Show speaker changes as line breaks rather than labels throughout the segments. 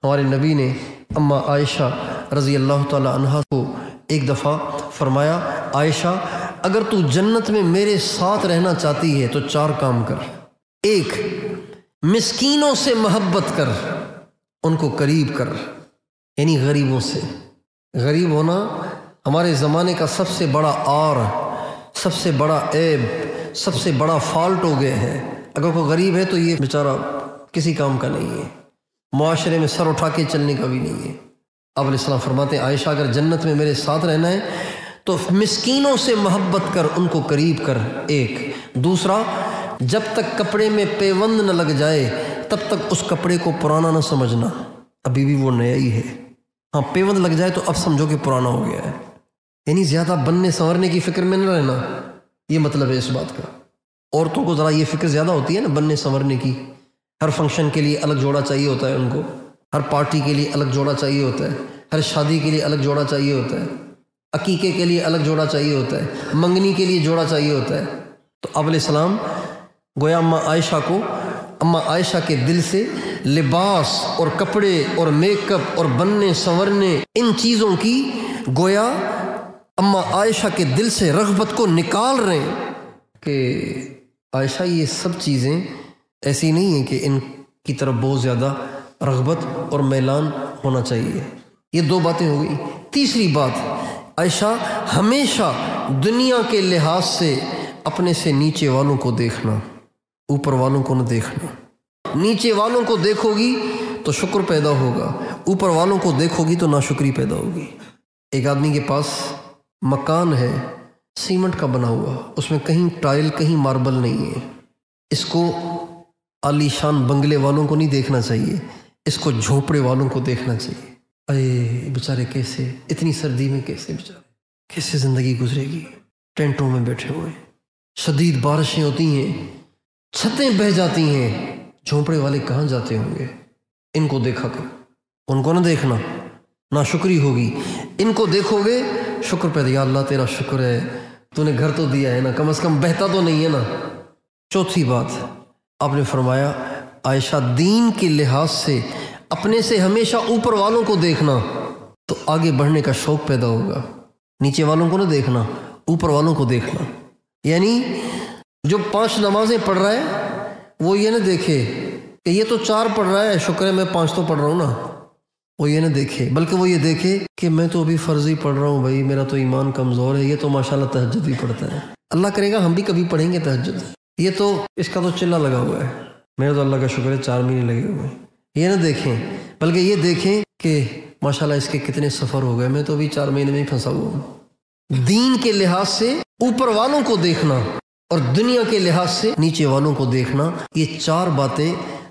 ہمارے نبی نے اما عائشہ رضی اللہ تعالی عنہا کو ایک دفعہ فرمایا، عائشہ اگر تو جنت میں میرے ساتھ رہنا چاہتی ہے تو 4 کام کر۔ 1، مسکینوں سے محبت کر، ان کو قریب کر، یعنی غریبوں سے۔ غریب ہونا ہمارے زمانے کا سب سے بڑا عار، سب سے بڑا عیب، سب سے بڑا فالٹ ہو گئے ہیں۔ اگر کوئی غریب ہے تو یہ بیچارہ کسی کام کا نہیں ہے، معاشرے میں سر اٹھا کے چلنے کا بھی نہیں ہے۔ آپ علیہ السلام فرماتے ہیں عائشہ اگر جنت میں میرے ساتھ رہنا ہے تو مسکینوں سے محبت کر، ان کو قریب کر، 1۔ دوسرا، جب تک کپڑے میں پیوند نہ لگ جائے تب تک اس کپڑے کو پرانا نہ سمجھنا، ابھی بھی وہ نیا ہی ہے۔ ہاں، پیوند لگ جائے تو اب سمجھو کہ پرانا ہو گیا ہے، یعنی زیادہ بننے سنورنے کی فکر میں نہ رہنا، یہ مطلب ہے اس بات کا۔ عورتوں کو ذرا یہ فکر زیادہ ہوتی ہے نا بننے سنورنے کی، ہر فنکشن کے لیے الگ جوڑا چاہیے ہوتا ہے ان کو، ہر پارٹی کے لیے الگ جوڑا چاہیے ہوتا ہے، ہر شادی کے لیے الگ جوڑا چاہیے ہوتا ہے، عقیقے کے لیے الگ جوڑا چاہیے ہوتا ہے، منگنی کے لیے جوڑا چاہیے ہوتا ہے۔ تو آپ علیہ السلام گویا اما عائشہ کے دل سے لباس اور کپڑے اور میک اپ اور بننے سنورنے ان چیزوں کی گویا اما عائشہ کے دل سے رغبت کو نکال رہے ہیں کہ عائشہ یہ سب چیزیں ایسی نہیں ہیں کہ ان کی طرف بہت زیادہ رغبت اور میلان ہونا چاہیے۔ یہ 2 باتیں ہو گئی۔ تیسری بات، عائشہ ہمیشہ دنیا کے لحاظ سے اپنے سے نیچے والوں کو دیکھنا، اوپر والوں کو نہ دیکھنا۔ نیچے والوں کو دیکھو گی تو شکر پیدا ہوگا، اوپر والوں کو دیکھو گی تو ناشکری پیدا ہوگی۔ ایک آدمی کے پاس مکان ہے سیمنٹ کا بنا ہوا، اس میں کہیں ٹائل کہیں ماربل نہیں ہے، اس کو عالی شان بنگلے والوں کو نہیں دیکھنا چاہیے، اس کو جھونپڑے والوں کو دیکھنا چاہیے۔ اے بیچارے کیسے اتنی سردی میں کیسے زندگی گزرے گی، ٹینٹوں میں بیٹھے ہوئے، شدید بارشیں ہوتی ہیں، چھتیں بہہ جاتی ہیں، جھونپڑے والے کہاں جاتے ہوں گے؟ ان کو دیکھا کرو، ان کو نہ دیکھنا، ناشکری ہوگی۔ ان کو دیکھو گے شکر پیدا، یا اللہ تیرا شکر ہے تو نے گھر تو دیا ہے نا، کم از کم بہتا تو نہیں ہے نا۔ چوتھی بات آپ نے فرمایا عائشہ دین کے لحاظ سے اپنے سے ہمیشہ اوپر والوں کو دیکھنا تو آگے بڑھنے کا شوق پیدا ہوگا۔ نیچے والوں کو نہ دیکھنا، اوپر والوں کو دیکھنا، یعنی جو 5 نمازیں پڑھ رہا ہے وہ یہ نہ دیکھے کہ یہ تو 4 پڑھ رہا ہے، شکر ہے میں 5 تو پڑھ رہا ہوں نا، وہ یہ نہ دیکھے، بلکہ وہ یہ دیکھے کہ میں تو ابھی فرض ہی پڑھ رہا ہوں، بھائی میرا تو ایمان کمزور ہے، یہ تو ماشاءاللہ تہجد بھی پڑھتا ہے، اللہ کرے گا ہم بھی کبھی پڑھیں گے تہجد، یہ تو اس کا تو چلا لگا ہوا ہے، میرا تو اللہ کا شکر ہے 4 مہینے لگے ہوئے ہیں۔ یہ نہ دیکھیں، بلکہ یہ دیکھیں کہ ماشاءاللہ اس کے کتنے سفر ہو گئے، میں تو ابھی 4 مہینے میں ہی پھنسا ہوا ہوں۔ دین کے لحاظ سے اوپر والوں کو دیکھنا اور دنیا کے لحاظ سے نیچے والوں کو دیکھنا، یہ 4 باتیں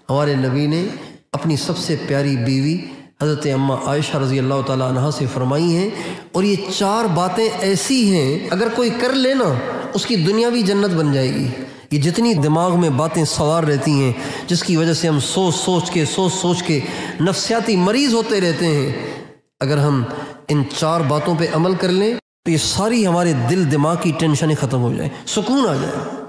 ہمارے نبی نے اپنی سب سے پیاری بیوی حضرت اما عائشہ رضی اللہ تعالیٰ عنہا سے فرمائی ہیں، اور یہ 4 باتیں ایسی ہیں اگر کوئی کر لے نا اس کی دنیا بھی جنت بن جائے گی۔ یہ جتنی دماغ میں باتیں سوار رہتی ہیں جس کی وجہ سے ہم سوچ سوچ کے نفسیاتی مریض ہوتے رہتے ہیں، اگر ہم ان 4 باتوں پہ عمل کر لیں تو یہ ساری ہمارے دل دماغ کی ٹینشنیں ختم ہو جائیں، سکون آ جائے۔